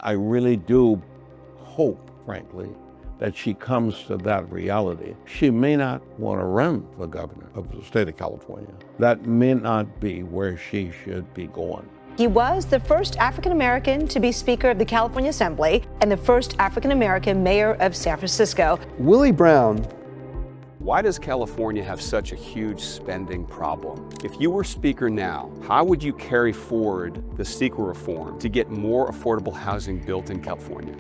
I really do hope, frankly, that she comes to that reality. She may not want to run for governor of the state of California. That may not be where she should be going. He was the first African American to be Speaker of the California Assembly and the first African American mayor of San Francisco. Willie Brown. Why does California have such a huge spending problem? If you were Speaker now, how would you carry forward the CEQA reform to get more affordable housing built in California?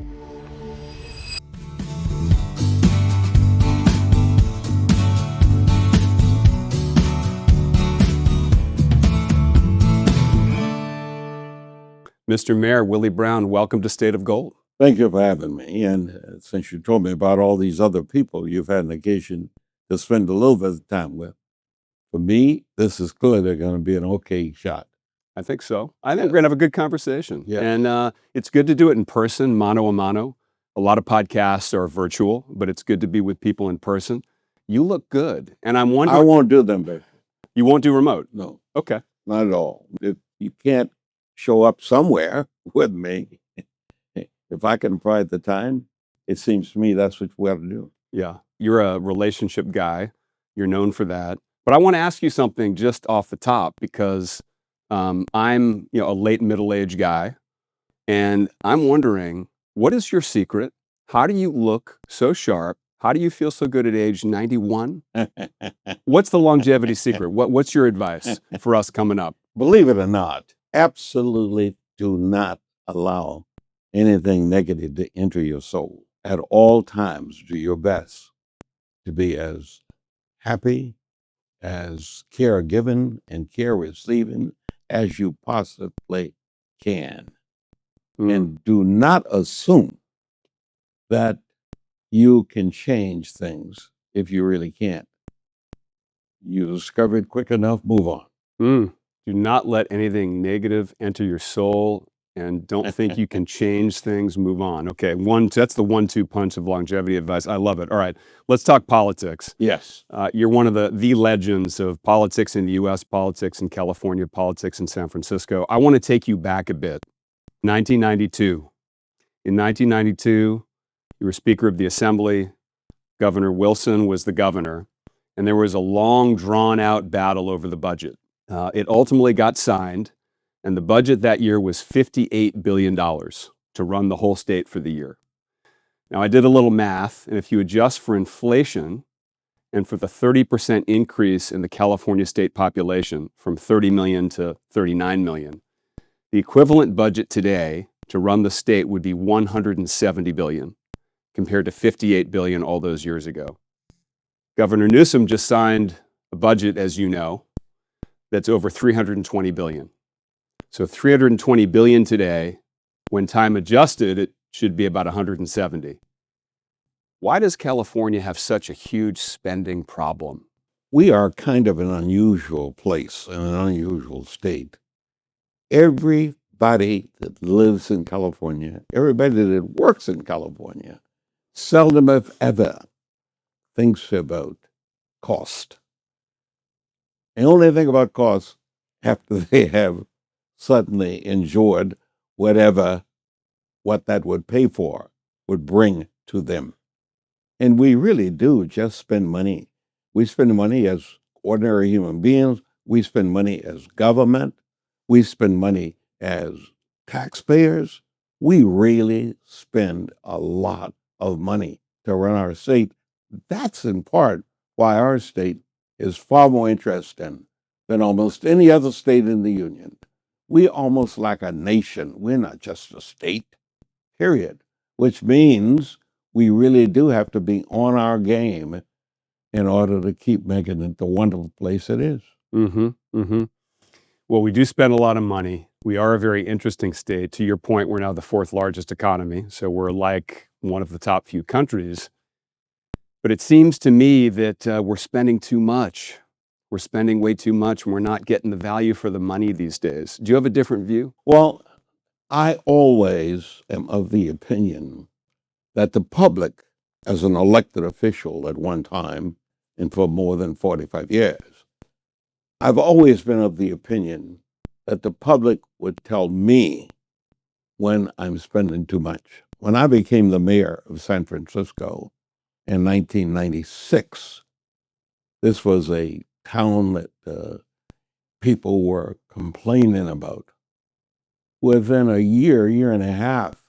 Mr. Mayor, Willie Brown, welcome to State of Gold. Thank you for having me. And since you told me about all these other people you've had an occasion to spend a little bit of time with, for me, this is clearly going to be an okay shot. I think so. I think we're going to have a good conversation. Yeah. And it's good to do it in person, mano a mano. A lot of podcasts are virtual, but it's good to be with people in person. You look good. And I'm wondering. I won't do them, baby. You won't do remote? No. Okay. Not at all. If you can't show up somewhere with me, if I can provide the time, it seems to me that's what we have to do. Yeah. You're a relationship guy. You're known for that. But I want to ask you something just off the top because I'm a late middle-aged guy, and I'm wondering, what is your secret? How do you look so sharp? How do you feel so good at age 91? What's the longevity secret? What's your advice for us coming up? Believe it or not, absolutely do not allow anything negative to enter your soul. At all times, do your best to be as happy, as care given and care receiving as you possibly can. And do not assume that you can change things if you really can't. You discover it quick enough, move on. Do not let anything negative enter your soul, and don't think you can change things, move on. Okay, that's the 1-2 punch of longevity advice. I love it. All right, let's talk politics. Yes. You're one of the legends of politics in the U.S., politics in California, politics in San Francisco. I want to take you back a bit. 1992. In 1992, you were Speaker of the Assembly. Governor Wilson was the governor, and there was a long, drawn-out battle over the budget. It ultimately got signed, and the budget that year was $58 billion to run the whole state for the year. Now, I did a little math, and if you adjust for inflation and for the 30% increase in the California state population from 30 million to 39 million, the equivalent budget today to run the state would be $170 billion, compared to $58 billion all those years ago. Governor Newsom just signed a budget, as you know, that's over $320 billion. So $320 billion today, when time adjusted, it should be about $170. Why does California have such a huge spending problem? We are kind of an unusual place and an unusual state. Everybody that lives in California, everybody that works in California, seldom if ever thinks about cost. They only think about cost after they have suddenly enjoyed what that would pay for, would bring to them. And we really do just spend money. We spend money as ordinary human beings. We spend money as government. We spend money as taxpayers. We really spend a lot of money to run our state. That's in part why our state is far more interesting than almost any other state in the union. We almost like a nation. We're not just a state, period, which means we really do have to be on our game in order to keep making it the wonderful place it is. Well, we do spend a lot of money. We are a very interesting state. To your point, we're now the 4th largest economy, so we're like one of the top few countries. But it seems to me that we're spending too much. We're spending way too much, and we're not getting the value for the money these days. Do you have a different view? Well, I always am of the opinion that the public, as an elected official at one time and for more than 45 years, I've always been of the opinion that the public would tell me when I'm spending too much. When I became the mayor of San Francisco in 1996, this was a town that people were complaining about. Within a year and a half,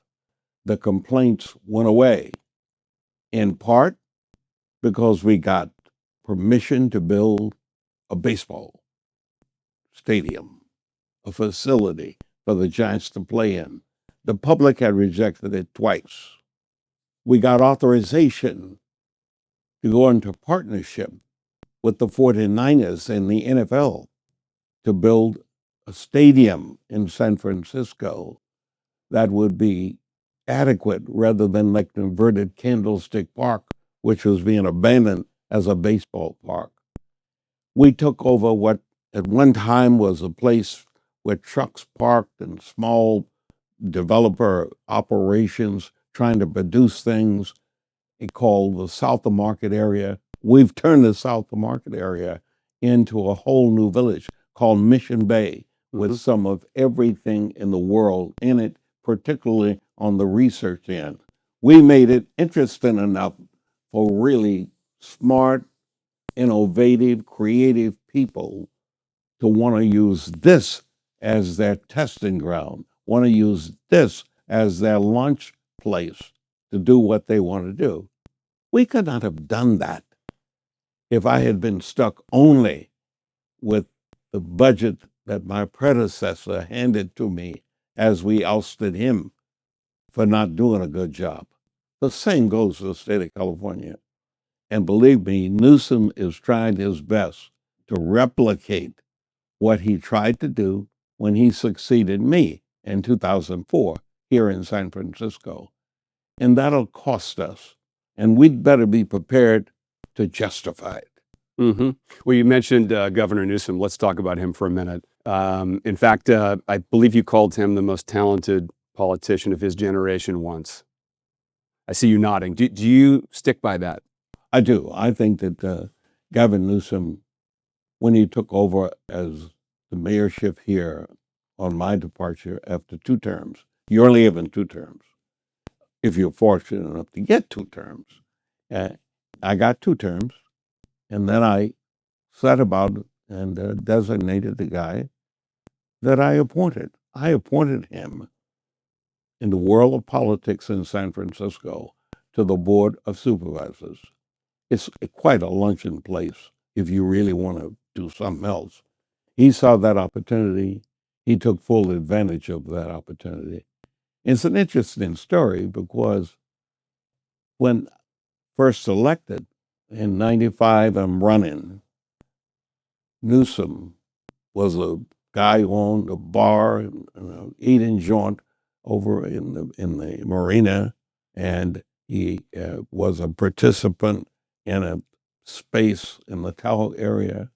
the complaints went away, in part because we got permission to build a baseball stadium, a facility for the Giants to play in. The public had rejected it twice. We got authorization to go into partnership with the 49ers and the NFL to build a stadium in San Francisco that would be adequate rather than like converted Candlestick Park, which was being abandoned as a baseball park. We took over what at one time was a place where trucks parked and small developer operations trying to produce things called the South of Market area. We've turned the South of Market area into a whole new village called Mission Bay with some of everything in the world in it, particularly on the research end. We made it interesting enough for really smart, innovative, creative people to want to use this as their testing ground, want to use this as their launch place to do what they want to do. We could not have done that if I had been stuck only with the budget that my predecessor handed to me as we ousted him for not doing a good job. The same goes for the state of California. And believe me, Newsom is trying his best to replicate what he tried to do when he succeeded me in 2004 here in San Francisco. And that'll cost us. And we'd better be prepared to justify it. Mm-hmm. Well, you mentioned Governor Newsom. Let's talk about him for a minute. In fact, I believe you called him the most talented politician of his generation once. I see you nodding. Do you stick by that? I do. I think that Gavin Newsom, when he took over as the mayorship here on my departure after 2 terms, you only have in 2 terms, if you're fortunate enough to get 2 terms. I got 2 terms, and then I set about and designated the guy that I appointed. I appointed him in the world of politics in San Francisco to the Board of Supervisors. It's quite a luncheon place if you really want to do something else. He saw that opportunity. He took full advantage of that opportunity. It's an interesting story because when first elected in 95, I'm running. Newsom was a guy who owned a bar and an eating joint over in the marina, and he was a participant in a space in the Tahoe area.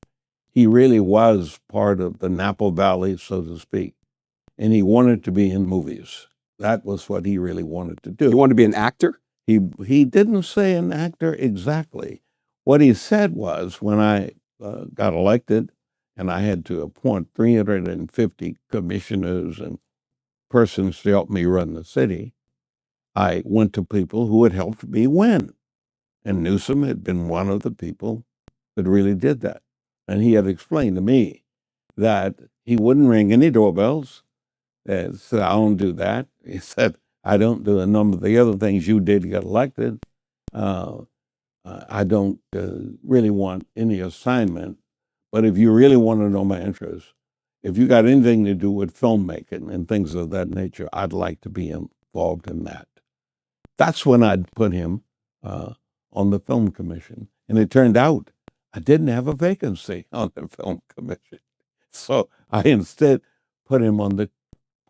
He really was part of the Napa Valley, so to speak, and he wanted to be in movies. That was what he really wanted to do. You want to be an actor? He didn't say an actor exactly. What he said was, when I got elected and I had to appoint 350 commissioners and persons to help me run the city, I went to people who had helped me win. And Newsom had been one of the people that really did that. And he had explained to me that he wouldn't ring any doorbells. He said, I don't do that. He said, I don't do a number of the other things you did to get elected. I don't really want any assignment. But if you really want to know my interests, if you got anything to do with filmmaking and things of that nature, I'd like to be involved in that. That's when I'd put him on the film commission. And it turned out I didn't have a vacancy on the film commission. So I instead put him on the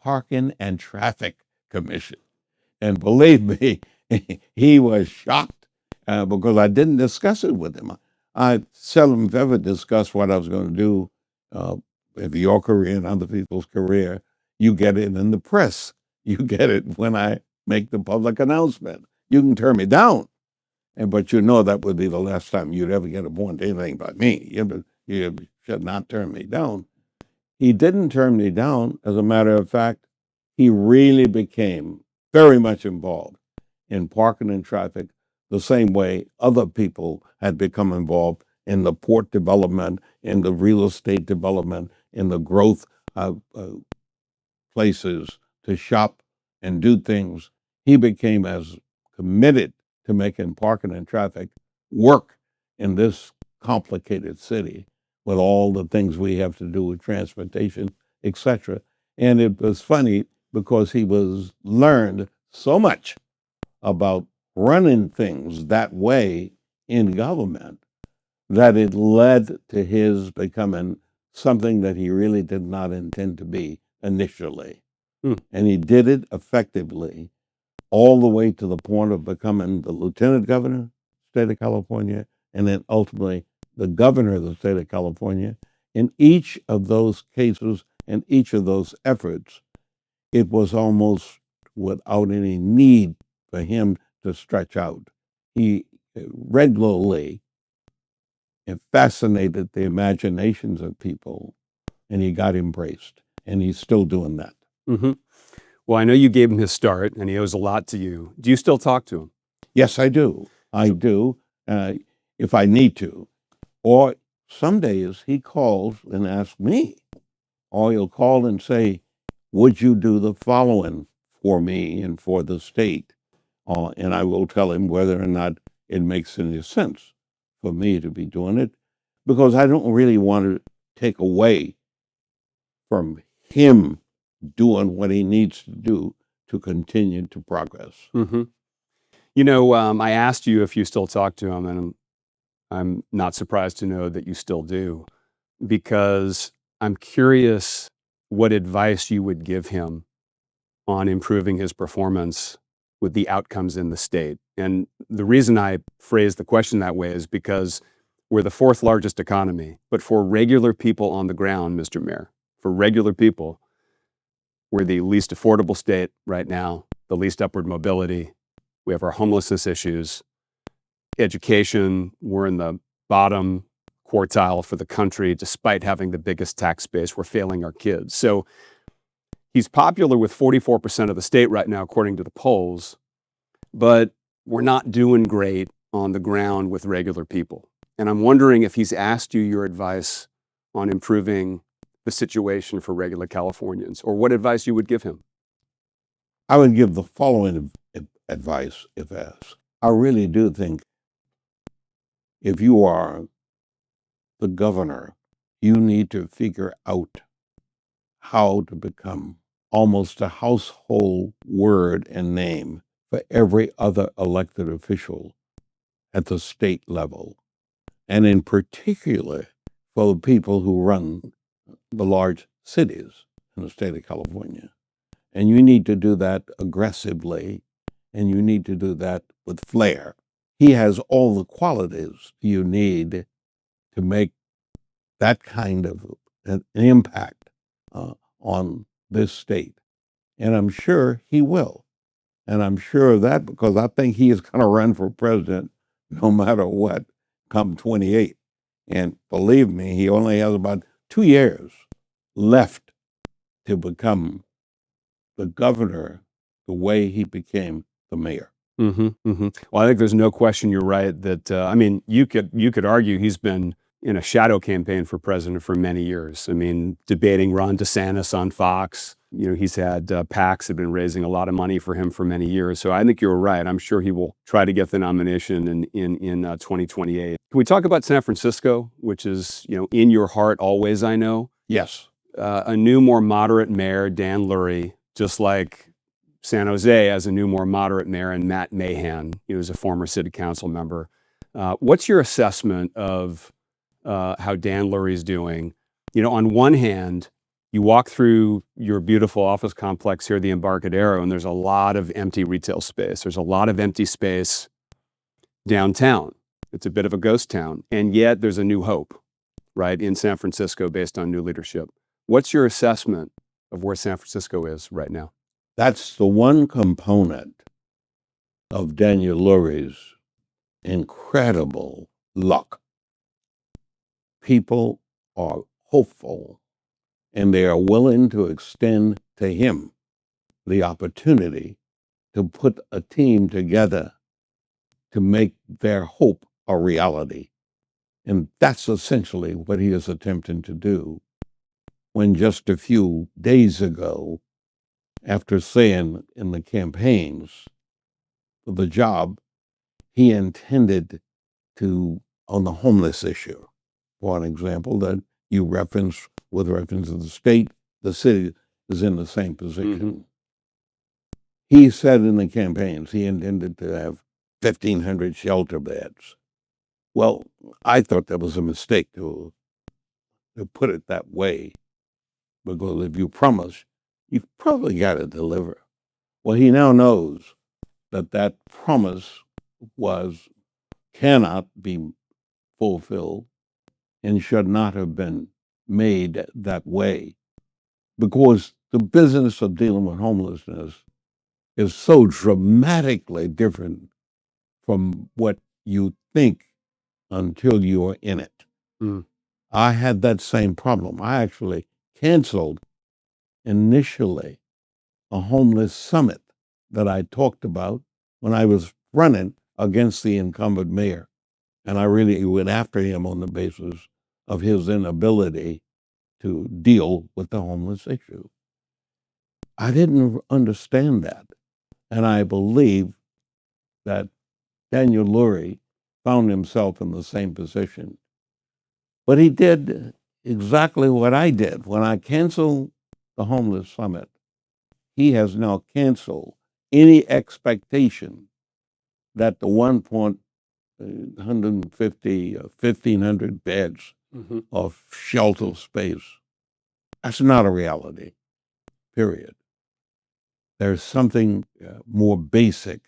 Parking and Traffic Commission. And believe me, he was shocked because I didn't discuss it with him. I seldom have ever discussed what I was going to do with your career and other people's career. You get it in the press. You get it when I make the public announcement. You can turn me down, but you know that would be the last time you'd ever get appointed anything by me. You should not turn me down. He didn't turn me down. As a matter of fact, he really became very much involved in parking and traffic the same way other people had become involved in the port development, in the real estate development, in the growth of places to shop and do things. He became as committed to making parking and traffic work in this complicated city with all the things we have to do with transportation, etc. And it was funny because he was learned so much about running things that way in government that it led to his becoming something that he really did not intend to be initially. And he did it effectively all the way to the point of becoming the lieutenant governor, state of California, and then ultimately the governor of the state of California. In each of those cases and each of those efforts, it was almost without any need for him to stretch out. He regularly fascinated the imaginations of people, and he got embraced, and he's still doing that. Mm-hmm. Well, I know you gave him his start, and he owes a lot to you. Do you still talk to him? Yes, I do. I do, if I need to. Or some days he calls and asks me, or he'll call and say, would you do the following for me and for the state? And I will tell him whether or not it makes any sense for me to be doing it, because I don't really want to take away from him doing what he needs to do to continue to progress. Mm-hmm. You know, I asked you if you still talk to him, and I'm not surprised to know that you still do, because I'm curious what advice you would give him on improving his performance with the outcomes in the state. And the reason I phrase the question that way is because we're the fourth largest economy, but for regular people on the ground, Mr. Mayor, for regular people, we're the least affordable state right now, the least upward mobility. We have our homelessness issues. Education, we're in the bottom quartile for the country, despite having the biggest tax base. We're failing our kids. So he's popular with 44% of the state right now, according to the polls, but we're not doing great on the ground with regular people. And I'm wondering if he's asked you your advice on improving the situation for regular Californians, or what advice you would give him. I would give the following advice if asked. I really do think if you are the governor, you need to figure out how to become almost a household word and name for every other elected official at the state level, and in particular for the people who run the large cities in the state of California. And you need to do that aggressively, and you need to do that with flair. He has all the qualities you need to make that kind of an impact on this state. And I'm sure he will. And I'm sure of that because I think he is going to run for president no matter what come 28. And believe me, he only has about 2 years left to become the governor the way he became the mayor. Mm-hmm, mm-hmm. Well, I think there's no question you're right that, I mean, you could argue he's been in a shadow campaign for president for many years. I mean, debating Ron DeSantis on Fox. You know, he's had PACs have been raising a lot of money for him for many years. So I think you're right. I'm sure he will try to get the nomination in 2028. Can we talk about San Francisco, which is, you know, in your heart always, I know? Yes. A new, more moderate mayor, Dan Lurie, just like San Jose has a new, more moderate mayor, and Matt Mahan, he was a former city council member. What's your assessment of how Dan Lurie's doing? You know, on one hand, you walk through your beautiful office complex here, the Embarcadero, and there's a lot of empty retail space. There's a lot of empty space downtown. It's a bit of a ghost town, and yet there's a new hope, right, in San Francisco based on new leadership. What's your assessment of where San Francisco is right now? That's the one component of Daniel Lurie's incredible luck. People are hopeful and they are willing to extend to him the opportunity to put a team together to make their hope a reality. And that's essentially what he is attempting to do, when just a few days ago, after saying in the campaigns for the job, he intended to, on the homeless issue, for an example that you referenced with reference to the state, the city is in the same position. He said in the campaigns he intended to have 1,500 shelter beds. Well, I thought that was a mistake to put it that way, because if you promise, you've probably got to deliver. Well, he now knows that that promise cannot be fulfilled and should not have been made that way, because the business of dealing with homelessness is so dramatically different from what you think until you're in it. Mm. I had that same problem. I actually canceled initially a homeless summit that I talked about when I was running against the incumbent mayor. And I really went after him on the basis of his inability to deal with the homeless issue. I didn't understand that. And I believe that Daniel Lurie found himself in the same position. But he did exactly what I did. When I canceled the homeless summit, he has now canceled any expectation that the 150, 1,500 beds of shelter space, that's not a reality, period. There's something more basic,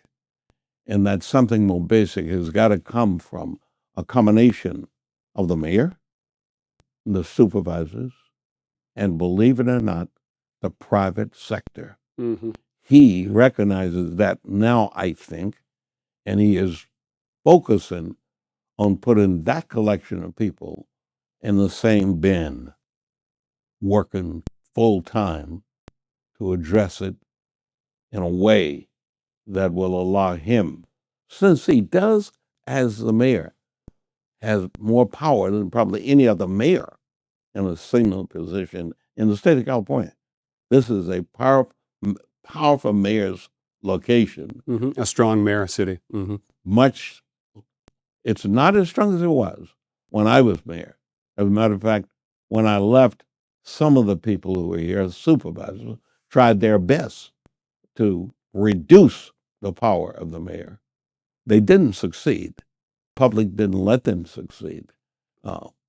and that something more basic has got to come from a combination of the mayor, the supervisors, and believe it or not, the private sector. He recognizes that now, I think, and he is focusing on putting that collection of people in the same bin, working full time to address it in a way that will allow him, since he does, as the mayor, has more power than probably any other mayor in a single position in the state of California. This is a powerful mayor's location. A strong mayor city. Much, it's not as strong as it was when I was mayor. As a matter of fact, when I left, some of the people who were here as supervisors tried their best to reduce the power of the mayor. They didn't succeed. Public didn't let them succeed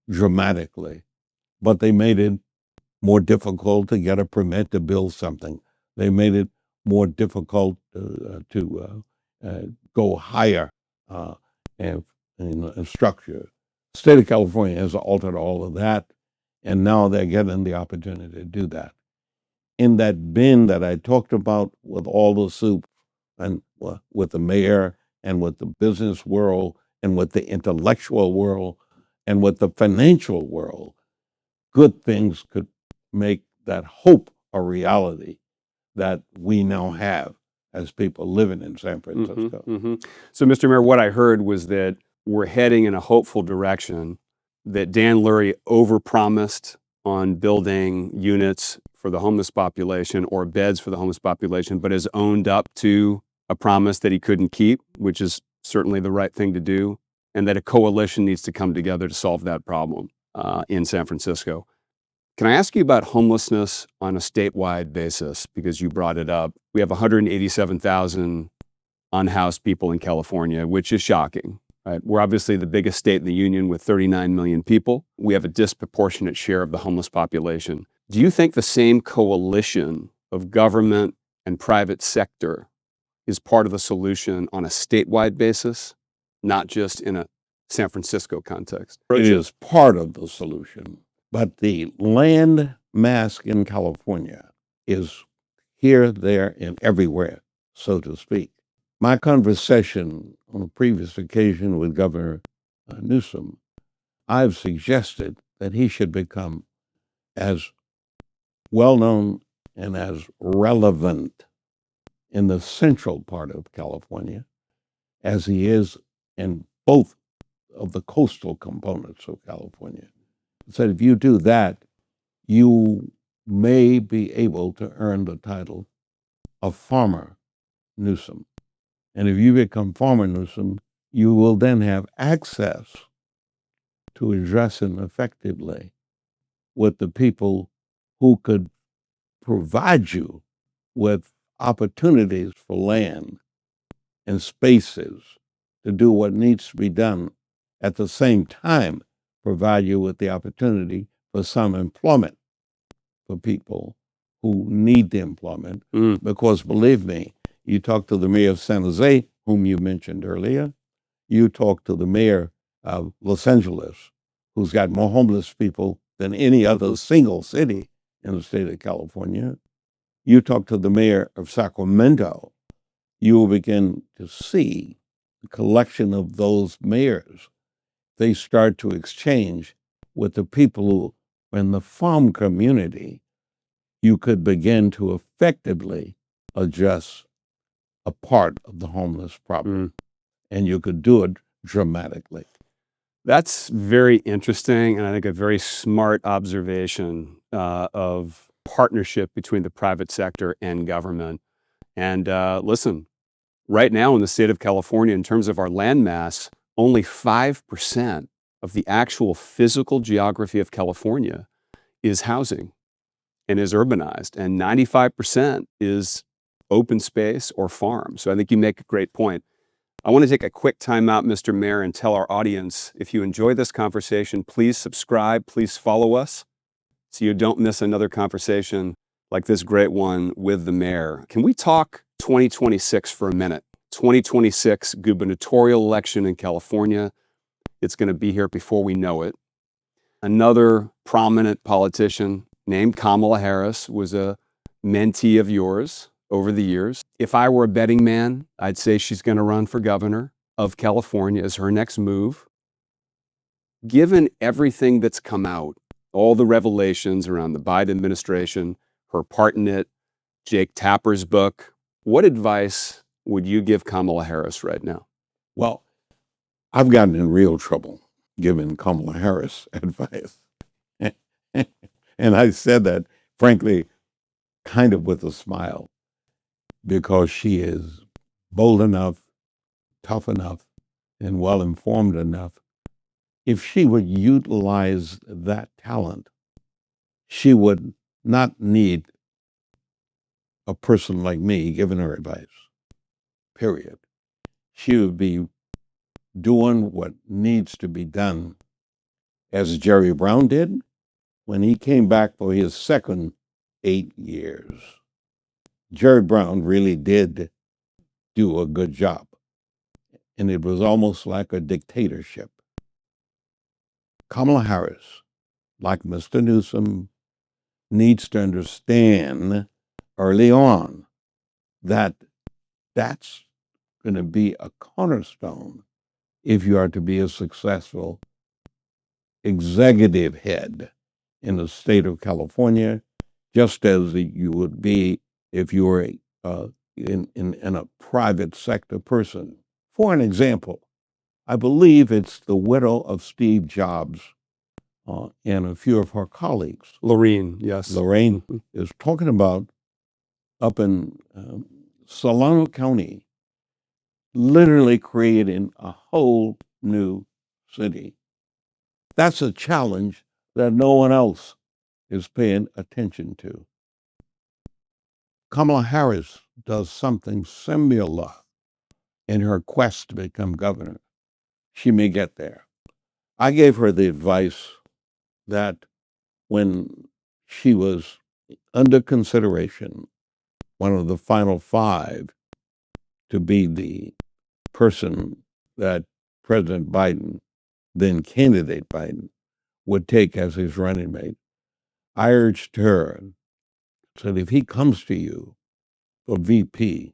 dramatically, but they made it more difficult to get a permit to build something. They made it more difficult to go higher in structure. The state of California has altered all of that, and now they're getting the opportunity to do that. In that bin that I talked about with all the soup, and with the mayor, and with the business world, and with the intellectual world, and with the financial world, good things could make that hope a reality that we now have as people living in San Francisco. So, Mr. Mayor, what I heard was that we're heading in a hopeful direction, that Dan Lurie overpromised on building units for the homeless population or beds for the homeless population, but has owned up to a promise that he couldn't keep, which is certainly the right thing to do, and that a coalition needs to come together to solve that problem in San Francisco. Can I ask you about homelessness on a statewide basis, because you brought it up? We have 187,000 unhoused people in California, which is shocking. Right? We're obviously the biggest state in the union with 39 million people. We have a disproportionate share of the homeless population. Do you think the same coalition of government and private sector is part of the solution on a statewide basis, not just in a San Francisco context? It is part of the solution, but the land mass in California is here, there, and everywhere, so to speak. My conversation on a previous occasion with Governor Newsom, I've suggested that he should become as well-known and as relevant in the central part of California as he is in both of the coastal components of California. He said, if you do that, you may be able to earn the title of Farmer Newsom. And if you become Farmer Newsom, you will then have access to addressing effectively with the people who could provide you with opportunities for land and spaces to do what needs to be done, at the same time provide you with the opportunity for some employment for people who need the employment. Because believe me, you talk to the mayor of San Jose, whom you mentioned earlier, you talk to the mayor of Los Angeles, who's got more homeless people than any other single city in the state of California. You talk to the mayor of Sacramento, you will begin to see the collection of those mayors. They start to exchange with the people who, in the farm community, you could begin to effectively address a part of the homeless problem. And you could do it dramatically. That's very interesting, and I think a very smart observation of partnership between the private sector and government. And listen, right now in the state of California, in terms of our land mass, only 5% of the actual physical geography of California is housing and is urbanized, and 95% is open space or farm. So I think you make a great point. I want to take a quick time out, Mr. Mayor, and tell our audience, if you enjoy this conversation, please subscribe, please follow us so you don't miss another conversation like this great one with the mayor. Can we talk 2026 for a minute? 2026 gubernatorial election in California. It's going to be here before we know it. Another prominent politician named Kamala Harris was a mentee of yours over the years. If I were a betting man, I'd say she's going to run for governor of California as her next move. Given everything that's come out, all the revelations around the Biden administration, her part in it, Jake Tapper's book, what advice would you give Kamala Harris right now? Well, I've gotten in real trouble giving Kamala Harris advice. And I said that, frankly, kind of with a smile, because she is bold enough, tough enough, and well-informed enough. If she would utilize that talent, she would not need a person like me giving her advice, period. She would be doing what needs to be done, as Jerry Brown did when he came back for his second 8 years. Jerry Brown really did do a good job, and it was almost like a dictatorship. Kamala Harris, like Mr. Newsom, needs to understand early on that that's going to be a cornerstone if you are to be a successful executive head in the state of California, just as you would be if you were in a private sector person. For an example, I believe it's the widow of Steve Jobs and a few of her colleagues. Lorraine, yes. Lorraine is talking about up in Solano County, literally creating a whole new city. That's a challenge that no one else is paying attention to. Kamala Harris does something similar in her quest to become governor. She may get there. I gave her the advice that when she was under consideration, one of the final 5 to be the person that President Biden, then candidate Biden, would take as his running mate, I urged her, said, if he comes to you for VP,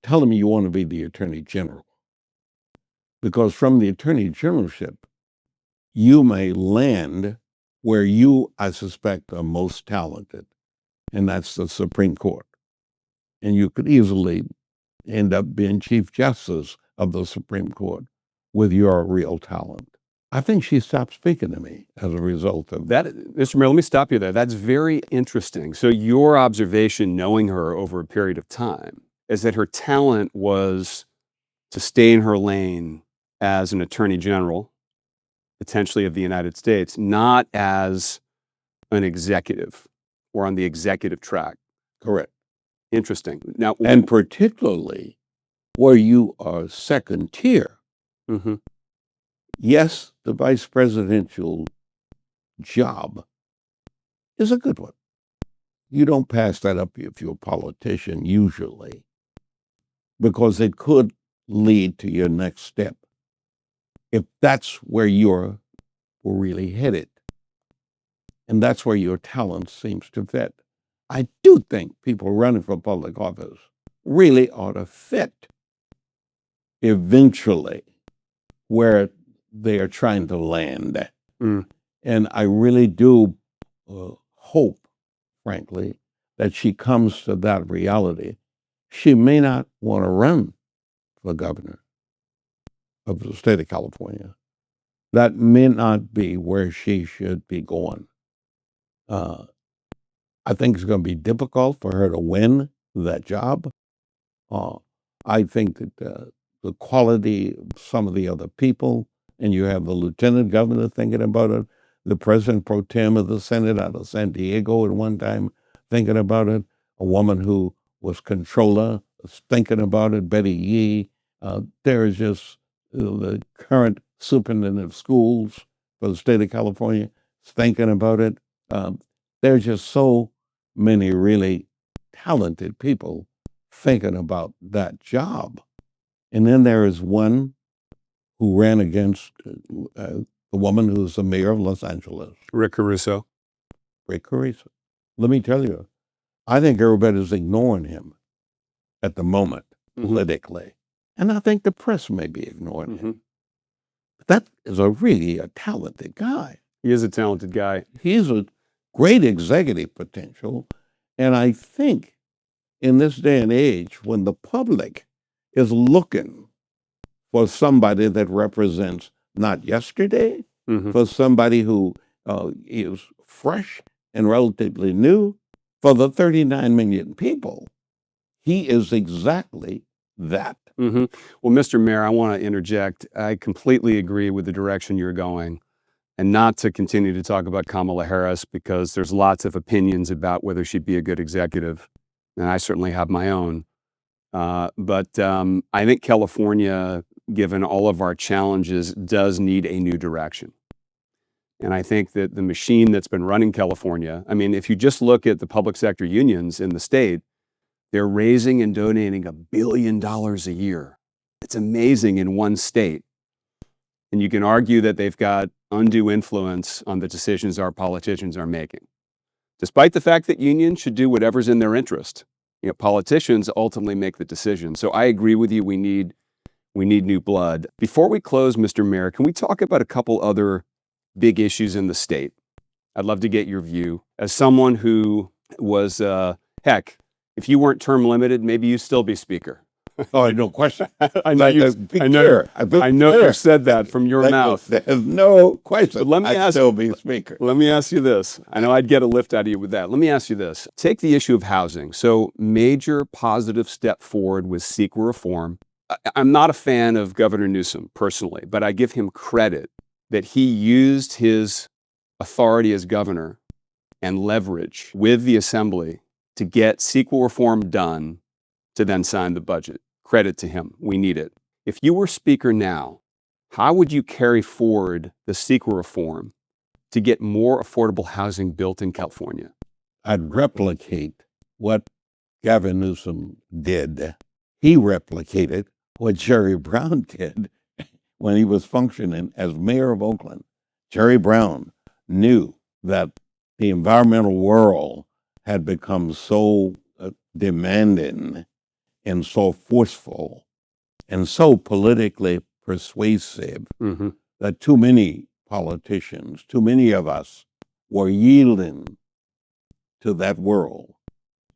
tell him you want to be the Attorney General. Because from the Attorney Generalship, you may land where you, I suspect, are most talented, and that's the Supreme Court. and you could easily end up being Chief Justice of the Supreme Court with your real talent. I think she stopped speaking to me as a result of That, Mr. Mayor, let me stop you there. That's very interesting. So your observation, knowing her over a period of time, is that her talent was to stay in her lane as an attorney general, potentially of the United States, not as an executive or on the executive track. correct. Interesting. Now, And particularly where you are second tier. Mhm. Yes, the vice presidential job is a good one. You don't pass that up if you're a politician, usually, because it could lead to your next step if that's where you're really headed. And that's where your talent seems to fit. I do think people running for public office really ought to fit eventually where they are trying to land. Mm. And I really do hope, frankly, that she comes to that reality. She may not want to run for governor of the state of California. That may not be where she should be going. I think it's going to be difficult for her to win that job. I think that the quality of some of the other people, and you have the lieutenant governor thinking about it, the president pro tem of the Senate out of San Diego at one time thinking about it, a woman who was controller was thinking about it, Betty Yee. There is just the current superintendent of schools for the state of California is thinking about it. There's just so many really talented people thinking about that job. And then there is one who ran against the woman who's the mayor of Los Angeles, Rick Caruso. Rick Caruso. Let me tell you, I think everybody's ignoring him at the moment politically. And I think the press may be ignoring him. That is really a talented guy. He is a talented guy. He's a great executive potential. And I think in this day and age, when the public is looking for somebody that represents not yesterday, for somebody who is fresh and relatively new, for the 39 million people, he is exactly that. Well, Mr. Mayor, I want to interject. I completely agree with the direction you're going, and not to continue to talk about Kamala Harris, because there's lots of opinions about whether she'd be a good executive, and I certainly have my own. But I think California, given all of our challenges, does need a new direction. And I think that the machine that's been running California, I mean, if you just look at the public sector unions in the state, they're raising and donating $1 billion a year. It's amazing in one state. And you can argue that they've got undue influence on the decisions our politicians are making. Despite the fact that unions should do whatever's in their interest, politicians ultimately make the decision. So I agree with you, we need new blood. Before we close, Mr. Mayor, can we talk about a couple other big issues in the state? I'd love to get your view. As someone who was, heck, if you weren't term limited, maybe you'd still be speaker. Oh, no question. I know you said that from your mouth. There's no question. But let me I'd still be speaker. Let me ask you this. I know I'd get a lift out of you with that. Let me ask you this. Take the issue of housing. So major positive step forward with CEQA reform. I'm not a fan of Governor Newsom personally, but I give him credit that he used his authority as governor and leverage with the assembly to get CEQA reform done to then sign the budget. Credit to him. We need it. If you were speaker now, how would you carry forward the CEQA reform to get more affordable housing built in California? I'd replicate what Gavin Newsom did. He replicated what Jerry Brown did when he was functioning as mayor of Oakland. Jerry Brown knew that the environmental world had become so demanding and so forceful and so politically persuasive that too many politicians, too many of us were yielding to that world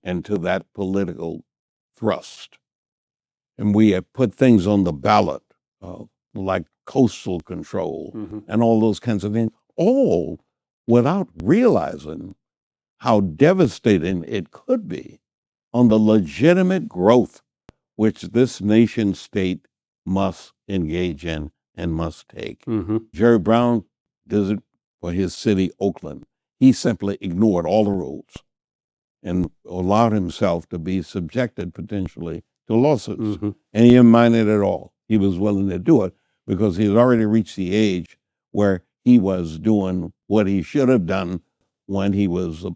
and to that political thrust. And we have put things on the ballot, like coastal control and all those kinds of things, all without realizing how devastating it could be on the legitimate growth which this nation state must engage in and must take. Jerry Brown does it for his city, Oakland. He simply ignored all the rules and allowed himself to be subjected potentially to lawsuits. And he didn't mind it at all. He was willing to do it because he had already reached the age where he was doing what he should have done when he was the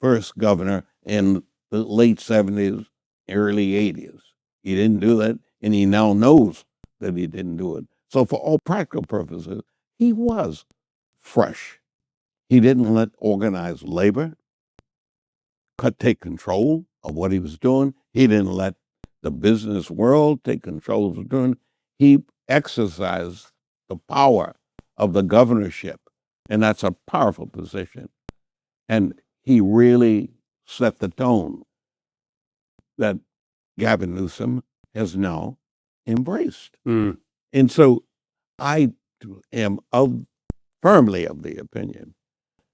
first governor in the late 70s, early 80s. He didn't do that, and he now knows that he didn't do it. So for all practical purposes, he was fresh. He didn't let organized labor take control of what he was doing. He didn't let the business world take control of what he was doing. He exercised the power of the governorship, and that's a powerful position. And he really set the tone that Gavin Newsom has now embraced. And so I am firmly of the opinion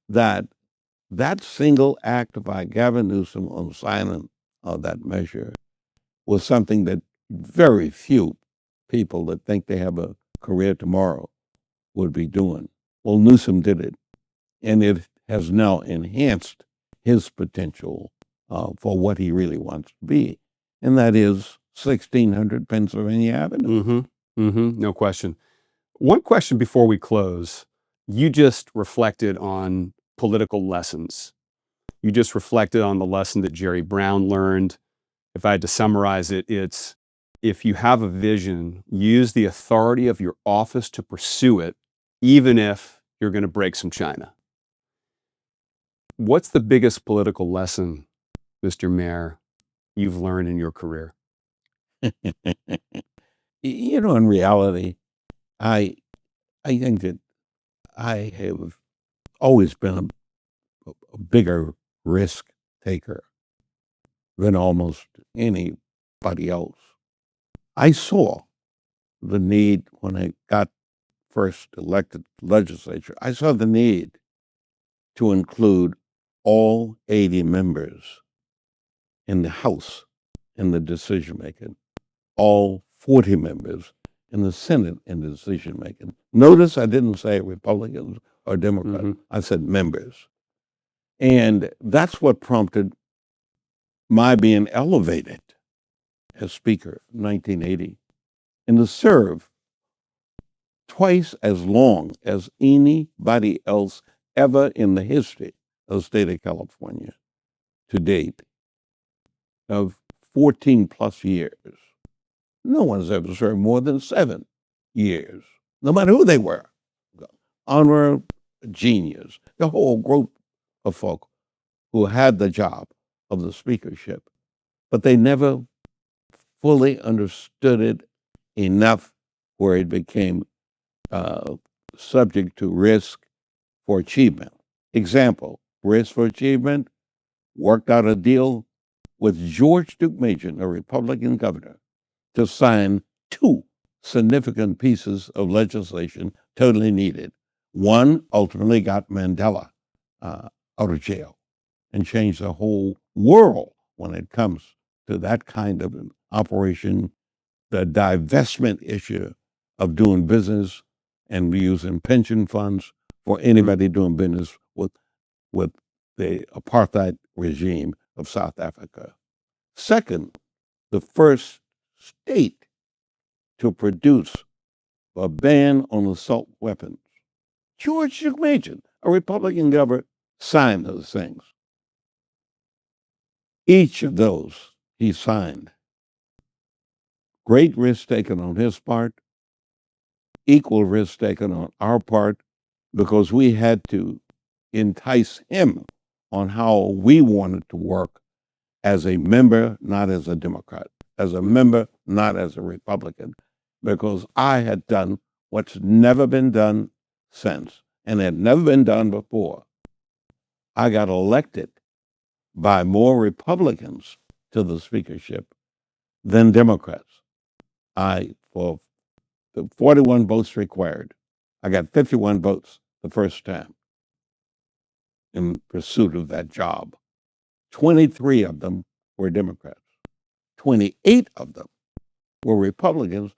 that that single act by Gavin Newsom on signing of that measure was something that very few people that think they have a career tomorrow would be doing. Well, Newsom did it, and it has now enhanced his potential for what he really wants to be, and that is 1600 Pennsylvania Avenue. No question. One question before we close. You just reflected on political lessons. You just reflected on the lesson that Jerry Brown learned. If I had to summarize it, it's if you have a vision, use the authority of your office to pursue it, even if you're going to break some china. What's the biggest political lesson, Mr. Mayor, you've learned in your career? You know, in reality, I think that I have always been a bigger risk taker than almost anybody else. I saw the need when I got first elected to the legislature. I saw the need to include all 80 members in the House in the decision making, all 40 members in the Senate in the decision making. Notice I didn't say Republicans or Democrats. I said members. And that's what prompted my being elevated as Speaker in 1980 and to serve twice as long as anybody else ever in the history of the state of California to date, of 14 plus years. No one's ever served more than 7 years, no matter who they were. Honor genius, the whole group of folk who had the job of the speakership, but they never fully understood it enough where it became subject to risk for achievement. Example, risk for achievement, worked out a deal with George Duke Majan, a Republican governor, to sign 2 significant pieces of legislation totally needed. One ultimately got Mandela out of jail and changed the whole world when it comes to that kind of an operation, the divestment issue of doing business and using pension funds for anybody doing business with the apartheid regime of South Africa. Second, the first state to produce a ban on assault weapons. George Duke Majan, a Republican governor, signed those things. Each of those he signed. Great risk taken on his part, equal risk taken on our part, because we had to entice him on how we wanted to work as a member, not as a Democrat, as a member, not as a Republican, because I had done what's never been done since and had never been done before. I got elected by more Republicans to the speakership than Democrats. For the 41 votes required, I got 51 votes the first time in pursuit of that job. 23 of them were Democrats. 28 of them were Republicans,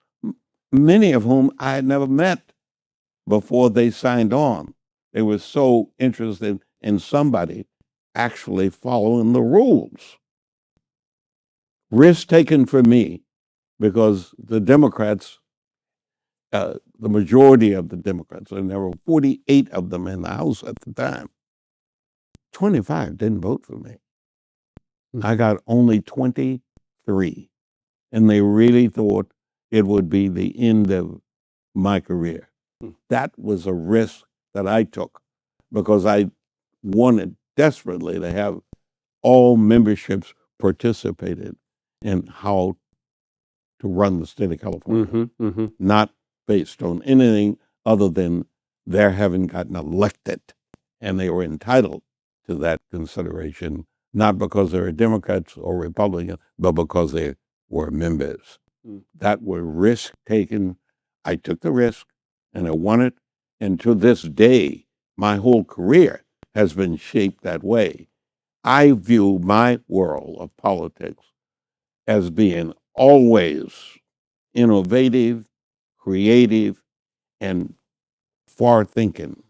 many of whom I had never met before they signed on. They were so interested in somebody actually following the rules. Risk taken for me because the Democrats, the majority of the Democrats, and there were 48 of them in the House at the time, 25 didn't vote for me. I got only 23, and they really thought it would be the end of my career. That was a risk that I took because I wanted desperately to have all memberships participated in how to run the state of California, not based on anything other than their having gotten elected, and they were entitled to that consideration, not because they were Democrats or Republicans, but because they were members. That were risk taken. I took the risk, and I won it. And to this day, my whole career has been shaped that way. I view my world of politics as being always innovative, creative, and far thinking.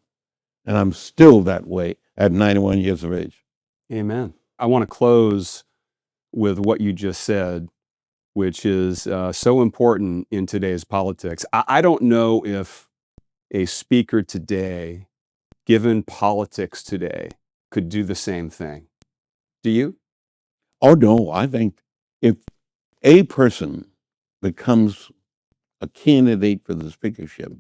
And I'm still that way at 91 years of age. Amen. I want to close with what you just said, which is so important in today's politics. I don't know if a speaker today, given politics today, could do the same thing. Do you? Oh, no, I think if a person becomes a candidate for the speakership,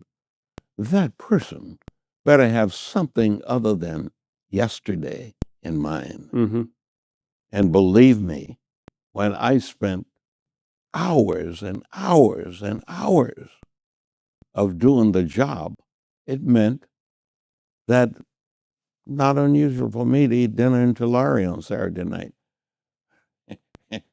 that person better have something other than yesterday in mind. And believe me, when I spent hours and hours and hours of doing the job, it meant that not unusual for me to eat dinner in Tulare on Saturday night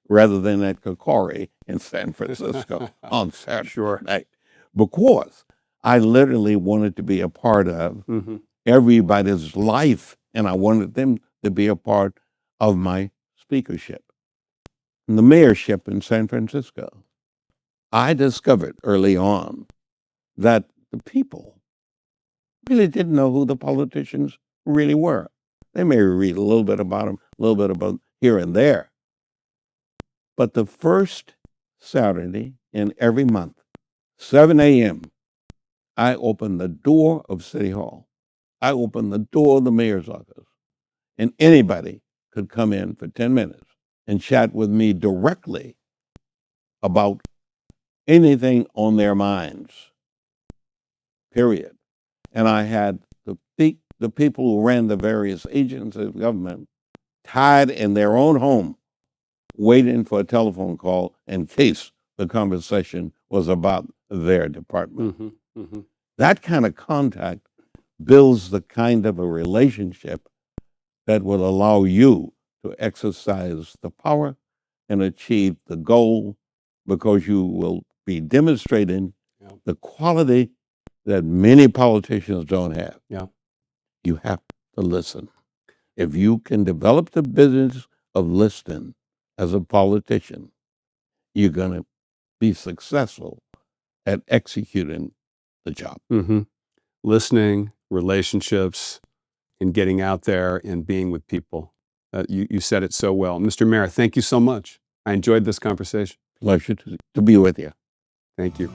rather than at Kokori in San Francisco on Saturday night, because I literally wanted to be a part of everybody's life, and I wanted them to be a part of my speakership. And the mayorship in San Francisco, I discovered early on that the people really didn't know who the politicians really were. They may read a little bit about them, a little bit about here and there. But the first Saturday in every month, 7 a.m., I opened the door of City Hall. I opened the door of the mayor's office, and anybody could come in for 10 minutes and chat with me directly about anything on their minds, period. And I had the people who ran the various agencies of government tied in their own home, waiting for a telephone call in case the conversation was about their department. That kind of contact builds the kind of a relationship that will allow you to exercise the power and achieve the goal, because you will be demonstrating the quality that many politicians don't have. You have to listen. If you can develop the business of listening as a politician, you're going to be successful at executing the job. Listening, relationships, and getting out there and being with people. You said it so well. Mr. Mayor, thank you so much. I enjoyed this conversation. Pleasure to be with you. Thank you.